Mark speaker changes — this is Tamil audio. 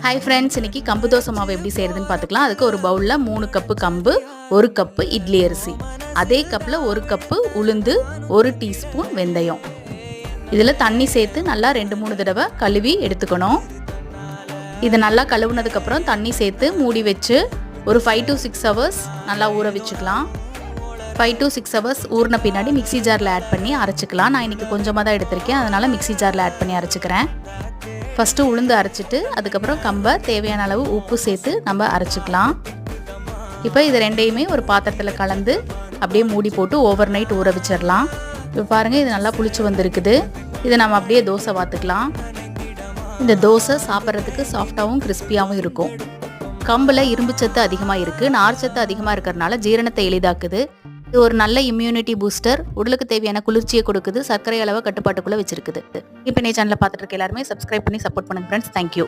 Speaker 1: ஹாய் ஃப்ரெண்ட்ஸ், இன்னைக்கு கம்பு தோசை மாவு எப்படி செய்யறதுன்னு பார்த்துக்கலாம். அதுக்கு ஒரு பவுலில் 3 கப்பு கம்பு, 1 கப்பு இட்லி அரிசி, அதே கப்பில் 1 கப்பு உளுந்து, 1 டீஸ்பூன் வெந்தயம். இதில் தண்ணி சேர்த்து நல்லா 2-3 தடவை கழுவி எடுத்துக்கணும். இது நல்லா கழுவுனதுக்கப்புறம் தண்ணி சேர்த்து மூடி வச்சு ஒரு 5 to 6 hours நல்லா ஊற வச்சுக்கலாம். 5 to 6 hours ஊறின பின்னாடி மிக்சி ஜாரில் ஆட் பண்ணி அரைச்சிக்கலாம். நான் இன்றைக்கி கொஞ்சமாக தான் எடுத்திருக்கேன், அதனால் மிக்சி ஜாரில் ஆட் பண்ணி அரைச்சிக்கிறேன். ஃபஸ்ட்டு உளுந்து அரைச்சிட்டு அதுக்கப்புறம் கம்பை தேவையான அளவு உப்பு சேர்த்து நம்ம அரைச்சிக்கலாம். இப்போ இது ரெண்டையுமே ஒரு பாத்திரத்தில் கலந்து அப்படியே மூடி போட்டு ஓவர் நைட் ஊற வச்சிடலாம். இப்போ பாருங்கள், இது நல்லா புளிச்சு வந்திருக்குது. இதை நம்ம அப்படியே தோசை வாத்துக்கலாம். இந்த தோசை சாப்பிட்றதுக்கு சாஃப்டாகவும் கிறிஸ்பியாகவும் இருக்கும். கம்பில் இரும்பு சத்து அதிகமாக இருக்குது, நார் சத்து அதிகமாக இருக்கிறதுனால ஜீரணத்தை எளிதாக்குது. இது ஒரு நல்ல இம்யூனிட்டி பூஸ்டர், உடலுக்கு தேவையான குளிர்ச்சியை கொடுக்குது, சர்க்கரை அளவை கட்டுப்பாட்டுக்குள்ளே வச்சிருக்குது. இப்போ நீ சேனலை பார்த்துட்டு இருக்க எல்லாருமே சப்ஸ்கிரைப் பண்ணி சப்போர்ட் பண்ணுங்க ஃப்ரெண்ட்ஸ். தேங்க்யூ.